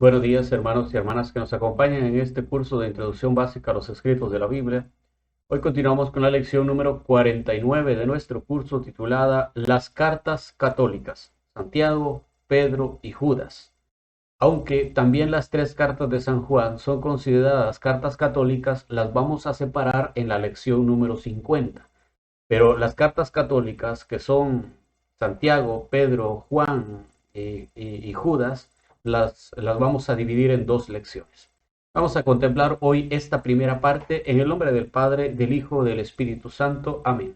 Buenos días, hermanos y hermanas que nos acompañan en este curso de Introducción Básica a los Escritos de la Biblia. Hoy continuamos con la lección número 49 de nuestro curso titulada Las Cartas Católicas, Santiago, Pedro y Judas. Aunque también las tres cartas de San Juan son consideradas cartas católicas, las vamos a separar en la lección número 50. Pero las cartas católicas, que son Santiago, Pedro, Juan y Judas, las vamos a dividir en dos lecciones. Vamos a contemplar hoy esta primera parte en el nombre del Padre, del Hijo, del Espíritu Santo. Amén.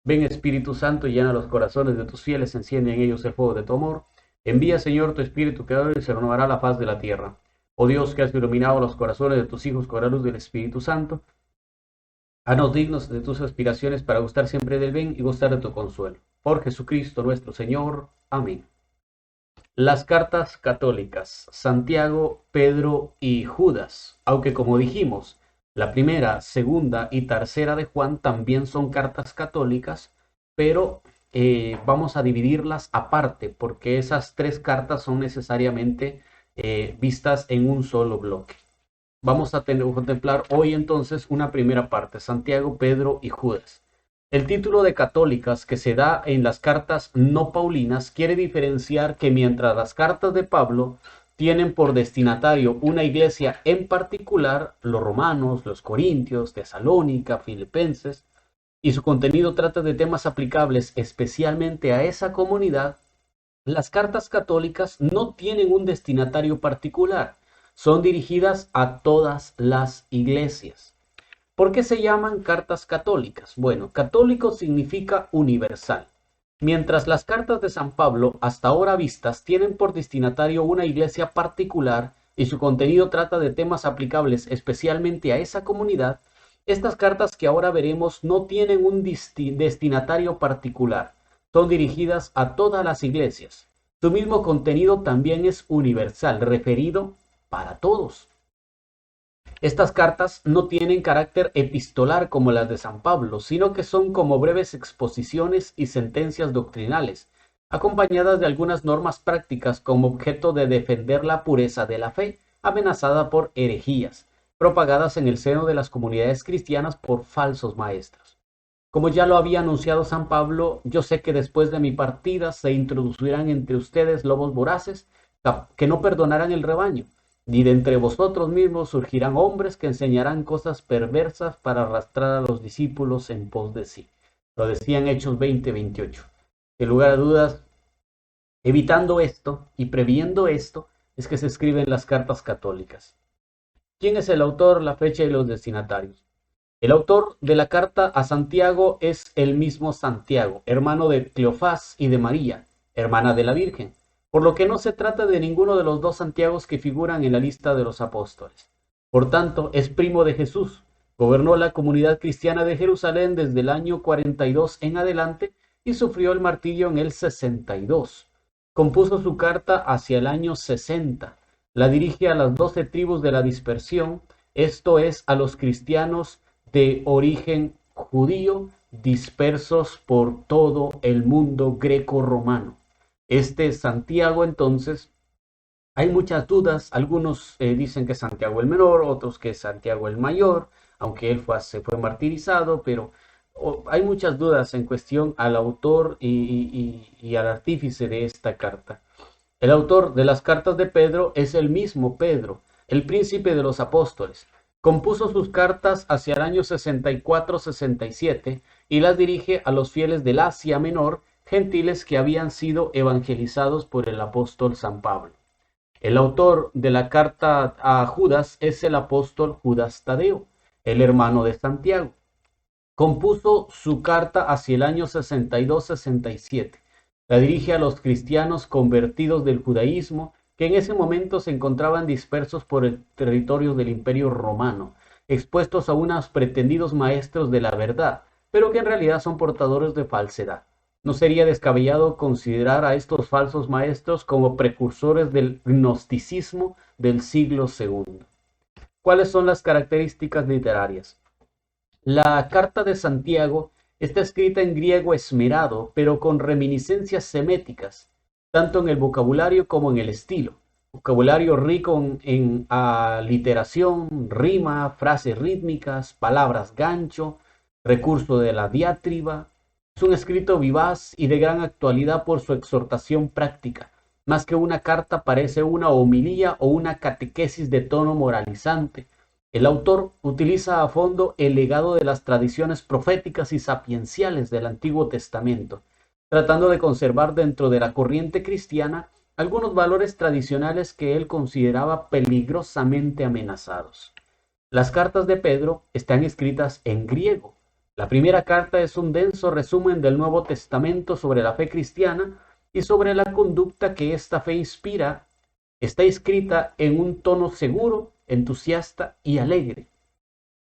Ven, Espíritu Santo, llena los corazones de tus fieles, enciende en ellos el fuego de tu amor. Envía, Señor, tu Espíritu que ahora se renovará la faz de la tierra. Oh Dios, que has iluminado los corazones de tus hijos con la luz del Espíritu Santo, haznos dignos de tus aspiraciones para gustar siempre del bien y gustar de tu consuelo. Por Jesucristo nuestro Señor. Amén. Las cartas católicas, Santiago, Pedro y Judas, aunque como dijimos, la primera, segunda y tercera de Juan también son cartas católicas, pero vamos a dividirlas aparte porque esas tres cartas son necesariamente vistas en un solo bloque. Vamos a contemplar hoy entonces una primera parte, Santiago, Pedro y Judas. El título de católicas que se da en las cartas no paulinas quiere diferenciar que mientras las cartas de Pablo tienen por destinatario una iglesia en particular, los romanos, los corintios, Tesalónica, filipenses, y su contenido trata de temas aplicables especialmente a esa comunidad, las cartas católicas no tienen un destinatario particular, son dirigidas a todas las iglesias. ¿Por qué se llaman cartas católicas? Bueno, católico significa universal. Mientras las cartas de San Pablo, hasta ahora vistas, tienen por destinatario una iglesia particular y su contenido trata de temas aplicables especialmente a esa comunidad, estas cartas que ahora veremos no tienen un destinatario particular, son dirigidas a todas las iglesias. Su mismo contenido también es universal, referido para todos. Estas cartas no tienen carácter epistolar como las de San Pablo, sino que son como breves exposiciones y sentencias doctrinales, acompañadas de algunas normas prácticas como objeto de defender la pureza de la fe, amenazada por herejías, propagadas en el seno de las comunidades cristianas por falsos maestros. Como ya lo había anunciado San Pablo, yo sé que después de mi partida se introducirán entre ustedes lobos voraces que no perdonarán el rebaño, ni de entre vosotros mismos surgirán hombres que enseñarán cosas perversas para arrastrar a los discípulos en pos de sí. Lo decían Hechos 20:28. En lugar a dudas, evitando esto y previendo esto, es que se escriben las cartas católicas. ¿Quién es el autor, la fecha y los destinatarios? El autor de la carta a Santiago es el mismo Santiago, hermano de Cleofás y de María, hermana de la Virgen, por lo que no se trata de ninguno de los dos Santiagos que figuran en la lista de los apóstoles. Por tanto, es primo de Jesús. Gobernó la comunidad cristiana de Jerusalén desde el año 42 en adelante y sufrió el martirio en el 62. Compuso su carta hacia el año 60. La dirige a las 12 tribus de la dispersión, esto es, a los cristianos de origen judío dispersos por todo el mundo greco-romano. Este Santiago, entonces, hay muchas dudas. Algunos dicen que es Santiago el menor, otros que es Santiago el mayor, aunque él se fue martirizado, pero hay muchas dudas en cuestión al autor y al artífice de esta carta. El autor de las cartas de Pedro es el mismo Pedro, el príncipe de los apóstoles. Compuso sus cartas hacia el año 64-67 y las dirige a los fieles del Asia Menor, gentiles que habían sido evangelizados por el apóstol San Pablo. El autor de la carta a Judas es el apóstol Judas Tadeo, el hermano de Santiago. Compuso su carta hacia el año 62-67. La dirige a los cristianos convertidos del judaísmo que en ese momento se encontraban dispersos por el territorio del Imperio Romano, expuestos a unos pretendidos maestros de la verdad, pero que en realidad son portadores de falsedad. No sería descabellado considerar a estos falsos maestros como precursores del gnosticismo del siglo II. ¿Cuáles son las características literarias? La carta de Santiago está escrita en griego esmerado, pero con reminiscencias seméticas, tanto en el vocabulario como en el estilo. vocabulario rico en aliteración, rima, frases rítmicas, palabras gancho, recurso de la diátriba. Es un escrito vivaz y de gran actualidad por su exhortación práctica. Más que una carta, parece una homilía o una catequesis de tono moralizante. El autor utiliza a fondo el legado de las tradiciones proféticas y sapienciales del Antiguo Testamento, tratando de conservar dentro de la corriente cristiana algunos valores tradicionales que él consideraba peligrosamente amenazados. Las cartas de Pedro están escritas en griego. La primera carta es un denso resumen del Nuevo Testamento sobre la fe cristiana y sobre la conducta que esta fe inspira. Está escrita en un tono seguro, entusiasta y alegre.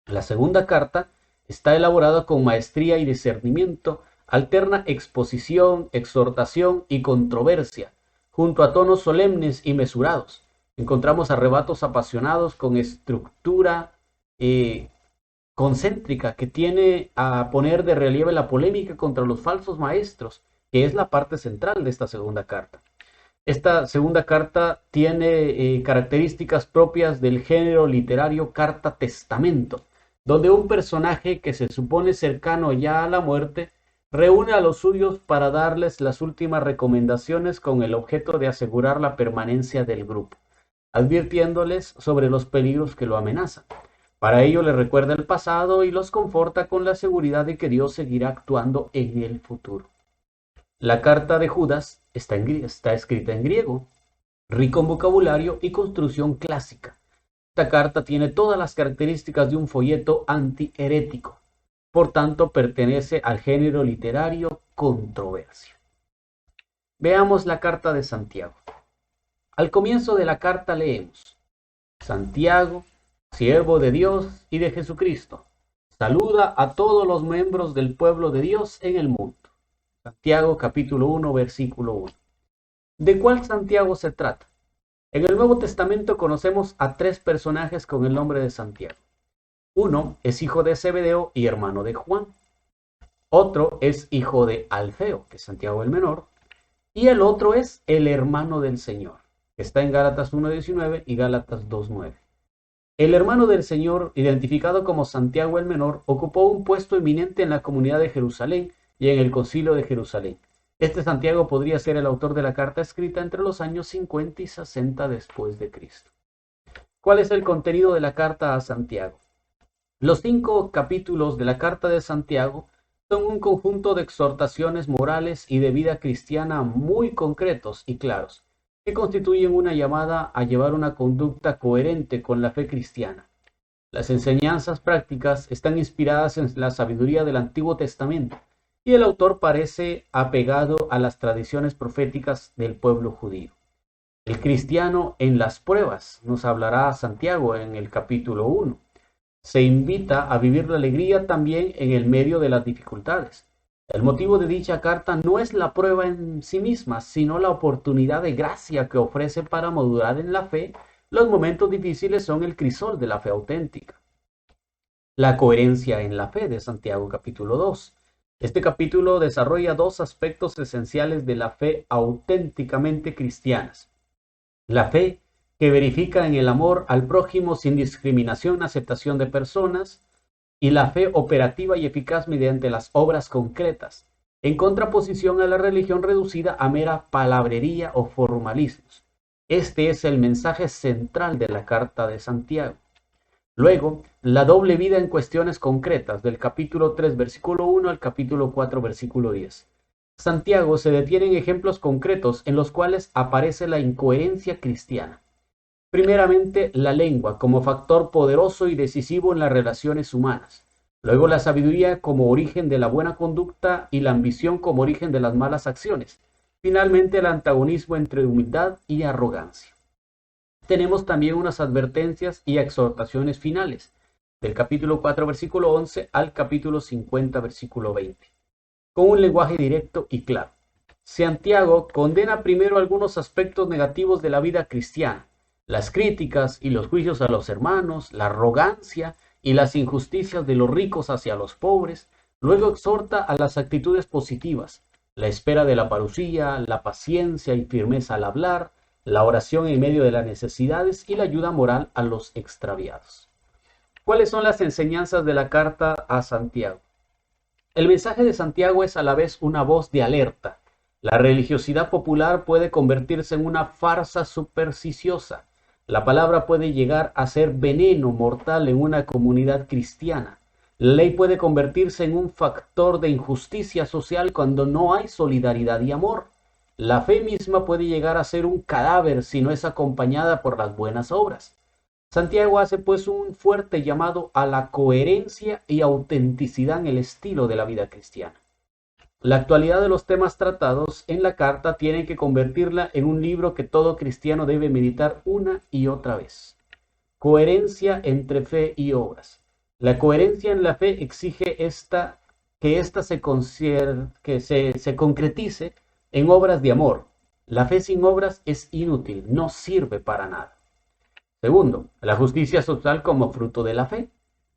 La segunda carta está elaborada con maestría y discernimiento, alterna exposición, exhortación y controversia, junto a tonos solemnes y mesurados. Encontramos arrebatos apasionados con estructura concéntrica que tiene a poner de relieve la polémica contra los falsos maestros, que es la parte central de esta segunda carta. Esta segunda carta tiene características propias del género literario carta testamento, donde un personaje que se supone cercano ya a la muerte reúne a los suyos para darles las últimas recomendaciones con el objeto de asegurar la permanencia del grupo, advirtiéndoles sobre los peligros que lo amenazan. Para ello les recuerda el pasado y los conforta con la seguridad de que Dios seguirá actuando en el futuro. La carta de Judas está escrita en griego, rico en vocabulario y construcción clásica. Esta carta tiene todas las características de un folleto antiherético. Por tanto, pertenece al género literario controversia. Veamos la carta de Santiago. Al comienzo de la carta leemos: Santiago, siervo de Dios y de Jesucristo, saluda a todos los miembros del pueblo de Dios en el mundo. Santiago capítulo 1, versículo 1. ¿De cuál Santiago se trata? En el Nuevo Testamento conocemos a tres personajes con el nombre de Santiago. Uno es hijo de Zebedeo y hermano de Juan. Otro es hijo de Alfeo, que es Santiago el menor. Y el otro es el hermano del Señor, que está en Gálatas 1:19 y Gálatas 2:9. El hermano del Señor, identificado como Santiago el menor, ocupó un puesto eminente en la comunidad de Jerusalén y en el Concilio de Jerusalén. Este Santiago podría ser el autor de la carta escrita entre los años 50 y 60 después de Cristo. ¿Cuál es el contenido de la carta a Santiago? Los 5 capítulos de la carta de Santiago son un conjunto de exhortaciones morales y de vida cristiana muy concretos y claros, que constituyen una llamada a llevar una conducta coherente con la fe cristiana. Las enseñanzas prácticas están inspiradas en la sabiduría del Antiguo Testamento, y el autor parece apegado a las tradiciones proféticas del pueblo judío. El cristiano en las pruebas, nos hablará Santiago en el capítulo 1. Se invita a vivir la alegría también en el medio de las dificultades. El motivo de dicha carta no es la prueba en sí misma, sino la oportunidad de gracia que ofrece para madurar en la fe. Los momentos difíciles son el crisol de la fe auténtica. La coherencia en la fe de Santiago capítulo 2. Este capítulo desarrolla dos aspectos esenciales de la fe auténticamente cristianas. La fe que verifica en el amor al prójimo sin discriminación, aceptación de personas, y la fe operativa y eficaz mediante las obras concretas, en contraposición a la religión reducida a mera palabrería o formalismos. Este es el mensaje central de la carta de Santiago. Luego, la doble vida en cuestiones concretas, del capítulo 3, versículo 1 al capítulo 4, versículo 10. Santiago se detiene en ejemplos concretos en los cuales aparece la incoherencia cristiana. Primeramente, la lengua como factor poderoso y decisivo en las relaciones humanas. Luego, la sabiduría como origen de la buena conducta y la ambición como origen de las malas acciones. Finalmente, el antagonismo entre humildad y arrogancia. Tenemos también unas advertencias y exhortaciones finales, del capítulo 4, versículo 11 al capítulo 50, versículo 20, con un lenguaje directo y claro. Santiago condena primero algunos aspectos negativos de la vida cristiana, las críticas y los juicios a los hermanos, la arrogancia y las injusticias de los ricos hacia los pobres. Luego exhorta a las actitudes positivas, la espera de la parucía, la paciencia y firmeza al hablar, la oración en medio de las necesidades y la ayuda moral a los extraviados. ¿Cuáles son las enseñanzas de la carta a Santiago? El mensaje de Santiago es a la vez una voz de alerta. La religiosidad popular puede convertirse en una farsa supersticiosa. La palabra puede llegar a ser veneno mortal en una comunidad cristiana. La ley puede convertirse en un factor de injusticia social cuando no hay solidaridad y amor. La fe misma puede llegar a ser un cadáver si no es acompañada por las buenas obras. Santiago hace pues un fuerte llamado a la coherencia y autenticidad en el estilo de la vida cristiana. La actualidad de los temas tratados en la carta tiene que convertirla en un libro que todo cristiano debe meditar una y otra vez. Coherencia entre fe y obras. La coherencia en la fe exige que ésta se concretice en obras de amor. La fe sin obras es inútil, no sirve para nada. Segundo, la justicia social como fruto de la fe.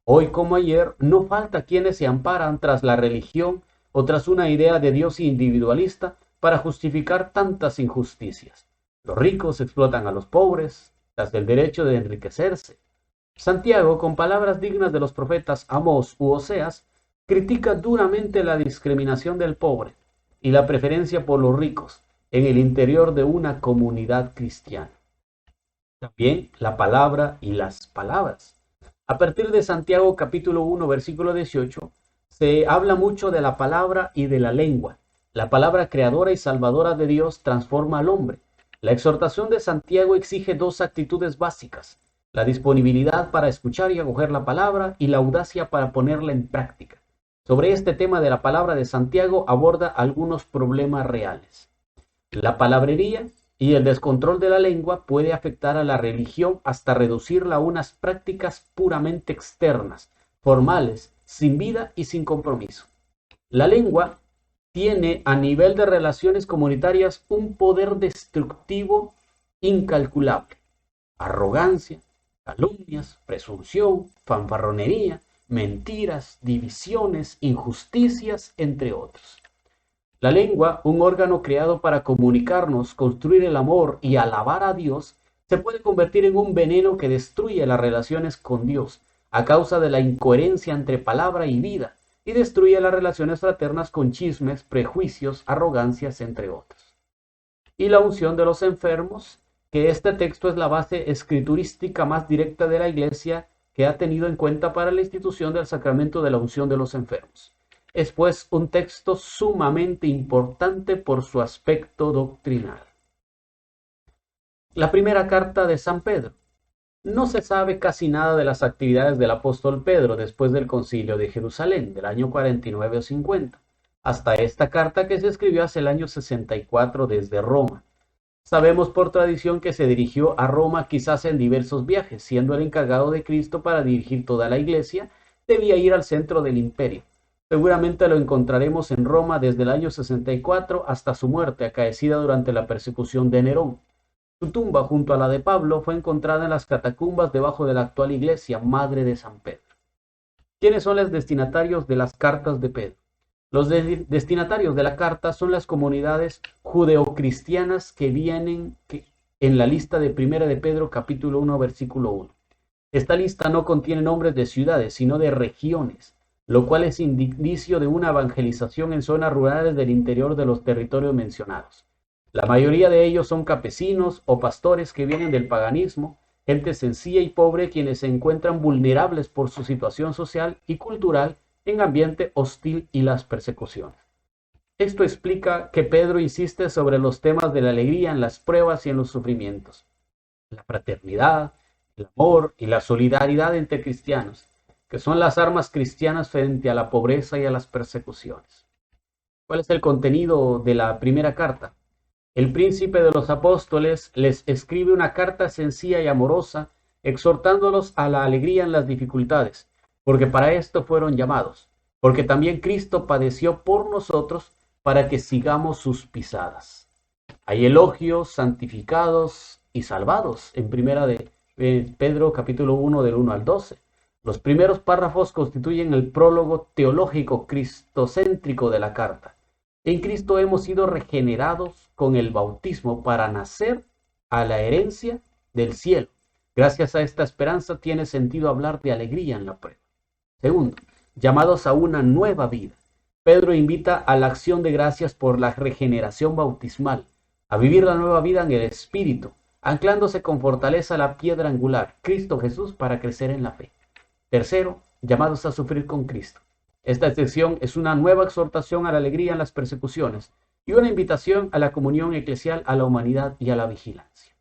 Hoy como ayer, no falta quienes se amparan tras la religión o tras una idea de Dios individualista para justificar tantas injusticias. Los ricos explotan a los pobres, tras el derecho de enriquecerse. Santiago, con palabras dignas de los profetas Amós u Oseas, critica duramente la discriminación del pobre y la preferencia por los ricos en el interior de una comunidad cristiana. También la palabra y las palabras. A partir de Santiago capítulo 1 versículo 18, se habla mucho de la palabra y de la lengua. La palabra creadora y salvadora de Dios transforma al hombre. La exhortación de Santiago exige dos actitudes básicas: la disponibilidad para escuchar y acoger la palabra y la audacia para ponerla en práctica. Sobre este tema de la palabra de Santiago aborda algunos problemas reales. La palabrería y el descontrol de la lengua puede afectar a la religión hasta reducirla a unas prácticas puramente externas, formales, sin vida y sin compromiso. La lengua tiene a nivel de relaciones comunitarias un poder destructivo incalculable. Arrogancia, calumnias, presunción, fanfarronería, mentiras, divisiones, injusticias, entre otros. La lengua, un órgano creado para comunicarnos, construir el amor y alabar a Dios, se puede convertir en un veneno que destruye las relaciones con Dios a causa de la incoherencia entre palabra y vida, y destruye las relaciones fraternas con chismes, prejuicios, arrogancias, entre otros. Y la unción de los enfermos, que este texto es la base escriturística más directa de la Iglesia que ha tenido en cuenta para la institución del sacramento de la unción de los enfermos. Es pues un texto sumamente importante por su aspecto doctrinal. La primera carta de San Pedro. No se sabe casi nada de las actividades del apóstol Pedro después del concilio de Jerusalén del año 49 o 50, hasta esta carta que se escribió hacia el año 64 desde Roma. Sabemos por tradición que se dirigió a Roma quizás en diversos viajes, siendo el encargado de Cristo para dirigir toda la iglesia, debía ir al centro del imperio. Seguramente lo encontraremos en Roma desde el año 64 hasta su muerte, acaecida durante la persecución de Nerón. Su tumba, junto a la de Pablo, fue encontrada en las catacumbas debajo de la actual iglesia Madre de San Pedro. ¿Quiénes son los destinatarios de las cartas de Pedro? Los destinatarios de la carta son las comunidades judeocristianas que vienen en la lista de Primera de Pedro capítulo 1 versículo 1. Esta lista no contiene nombres de ciudades, sino de regiones, lo cual es indicio de una evangelización en zonas rurales del interior de los territorios mencionados. La mayoría de ellos son campesinos o pastores que vienen del paganismo, gente sencilla y pobre quienes se encuentran vulnerables por su situación social y cultural en ambiente hostil y las persecuciones. Esto explica que Pedro insiste sobre los temas de la alegría en las pruebas y en los sufrimientos, la fraternidad, el amor y la solidaridad entre cristianos, que son las armas cristianas frente a la pobreza y a las persecuciones. ¿Cuál es el contenido de la primera carta? El príncipe de los apóstoles les escribe una carta sencilla y amorosa, exhortándolos a la alegría en las dificultades, porque para esto fueron llamados, porque también Cristo padeció por nosotros para que sigamos sus pisadas. Hay elogios, santificados y salvados en primera de Pedro capítulo 1 del 1 al 12. Los primeros párrafos constituyen el prólogo teológico cristocéntrico de la carta. En Cristo hemos sido regenerados con el bautismo para nacer a la herencia del cielo. Gracias a esta esperanza tiene sentido hablar de alegría en la prueba. Segundo, llamados a una nueva vida. Pedro invita a la acción de gracias por la regeneración bautismal, a vivir la nueva vida en el Espíritu, anclándose con fortaleza a la piedra angular, Cristo Jesús, para crecer en la fe. Tercero, llamados a sufrir con Cristo. Esta sección es una nueva exhortación a la alegría en las persecuciones y una invitación a la comunión eclesial, a la humanidad y a la vigilancia.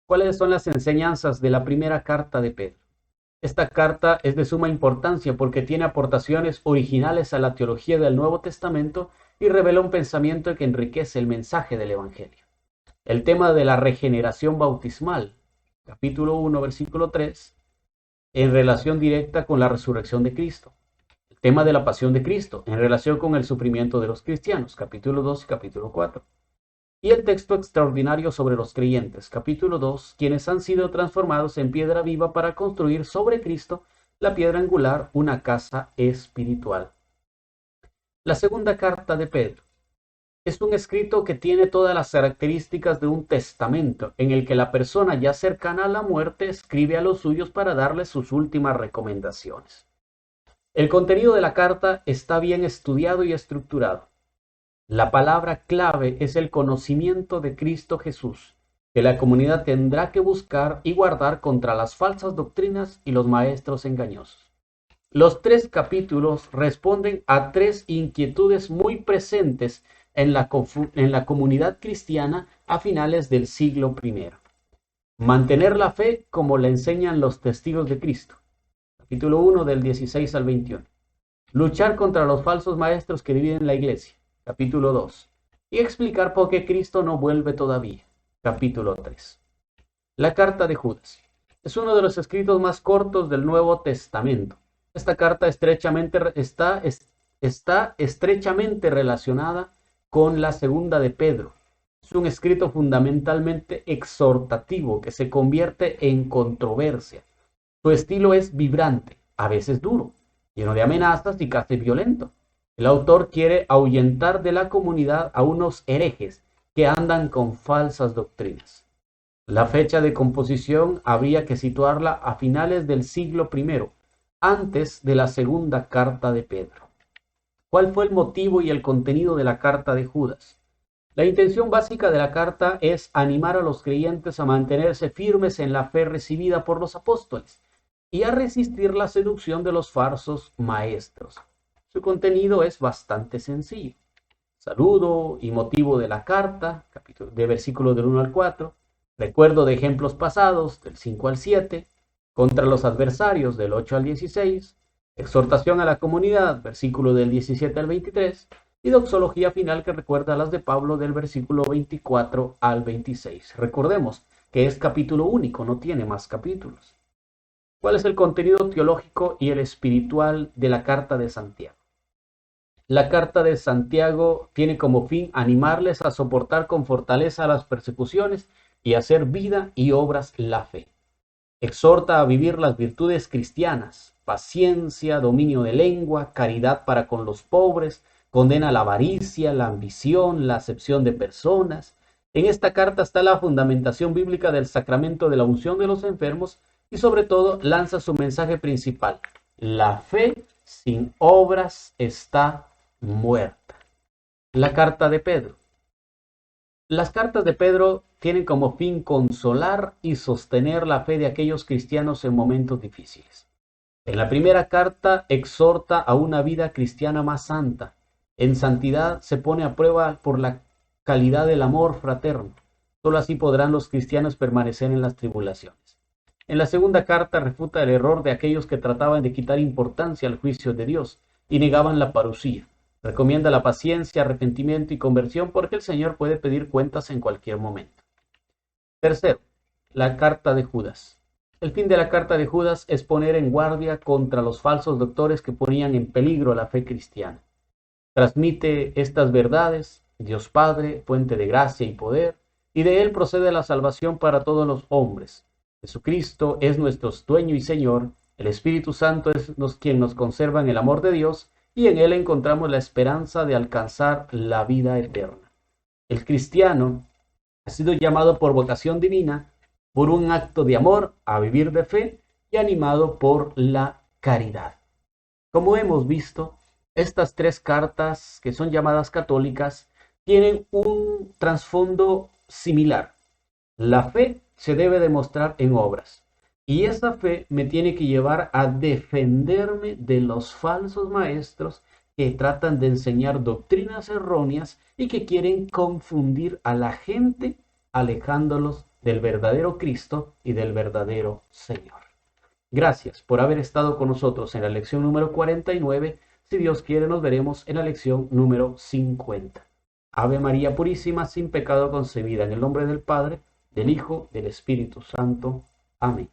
¿Cuáles son las enseñanzas de la primera carta de Pedro? Esta carta es de suma importancia porque tiene aportaciones originales a la teología del Nuevo Testamento y revela un pensamiento que enriquece el mensaje del Evangelio. El tema de la regeneración bautismal, capítulo 1, versículo 3, en relación directa con la resurrección de Cristo. El tema de la pasión de Cristo, en relación con el sufrimiento de los cristianos, capítulo 2 y capítulo 4. Y el texto extraordinario sobre los creyentes, capítulo 2, quienes han sido transformados en piedra viva para construir sobre Cristo, la piedra angular, una casa espiritual. La segunda carta de Pedro es un escrito que tiene todas las características de un testamento, en el que la persona ya cercana a la muerte escribe a los suyos para darles sus últimas recomendaciones. El contenido de la carta está bien estudiado y estructurado. La palabra clave es el conocimiento de Cristo Jesús, que la comunidad tendrá que buscar y guardar contra las falsas doctrinas y los maestros engañosos. Los 3 capítulos responden a 3 inquietudes muy presentes en la comunidad cristiana a finales del siglo I. Mantener la fe como la enseñan los testigos de Cristo. Capítulo 1 del 16 al 21. Luchar contra los falsos maestros que dividen la iglesia. Capítulo 2. Y explicar por qué Cristo no vuelve todavía. Capítulo 3. La carta de Judas. Es uno de los escritos más cortos del Nuevo Testamento. Esta carta está estrechamente relacionada con la segunda de Pedro. Es un escrito fundamentalmente exhortativo que se convierte en controversia. Su estilo es vibrante, a veces duro, lleno de amenazas y casi violento. El autor quiere ahuyentar de la comunidad a unos herejes que andan con falsas doctrinas. La fecha de composición habría que situarla a finales del siglo I, antes de la segunda carta de Pedro. ¿Cuál fue el motivo y el contenido de la carta de Judas? La intención básica de la carta es animar a los creyentes a mantenerse firmes en la fe recibida por los apóstoles y a resistir la seducción de los falsos maestros. Su contenido es bastante sencillo. Saludo y motivo de la carta, de versículos del 1 al 4, recuerdo de ejemplos pasados, del 5 al 7, contra los adversarios, del 8 al 16, exhortación a la comunidad, versículo del 17 al 23, y doxología final que recuerda a las de Pablo del versículo 24 al 26. Recordemos que es capítulo único, no tiene más capítulos. ¿Cuál es el contenido teológico y el espiritual de la carta de Santiago? La carta de Santiago tiene como fin animarles a soportar con fortaleza las persecuciones y hacer vida y obras la fe. Exhorta a vivir las virtudes cristianas, paciencia, dominio de lengua, caridad para con los pobres, condena la avaricia, la ambición, la acepción de personas. En esta carta está la fundamentación bíblica del sacramento de la unción de los enfermos y sobre todo lanza su mensaje principal: la fe sin obras está muerta. La carta de Pedro. Las cartas de Pedro tienen como fin consolar y sostener la fe de aquellos cristianos en momentos difíciles. En la primera carta exhorta a una vida cristiana más santa. En santidad se pone a prueba por la calidad del amor fraterno. Solo así podrán los cristianos permanecer en las tribulaciones. En la segunda carta refuta el error de aquellos que trataban de quitar importancia al juicio de Dios y negaban la parusía. Recomienda la paciencia, arrepentimiento y conversión porque el Señor puede pedir cuentas en cualquier momento. Tercero, la carta de Judas. El fin de la carta de Judas es poner en guardia contra los falsos doctores que ponían en peligro la fe cristiana. Transmite estas verdades: Dios Padre, fuente de gracia y poder, y de Él procede la salvación para todos los hombres. Jesucristo es nuestro dueño y Señor, el Espíritu Santo es quien nos conserva en el amor de Dios, y en Él encontramos la esperanza de alcanzar la vida eterna. El cristiano Ha sido llamado por vocación divina, por un acto de amor a vivir de fe y animado por la caridad. Como hemos visto, estas tres cartas que son llamadas católicas tienen un trasfondo similar. La fe se debe demostrar en obras y esa fe me tiene que llevar a defenderme de los falsos maestros que tratan de enseñar doctrinas erróneas y que quieren confundir a la gente alejándolos del verdadero Cristo y del verdadero Señor. Gracias por haber estado con nosotros en la lección número 49. Si Dios quiere, nos veremos en la lección número 50. Ave María Purísima, sin pecado concebida, en el nombre del Padre, del Hijo, del Espíritu Santo. Amén.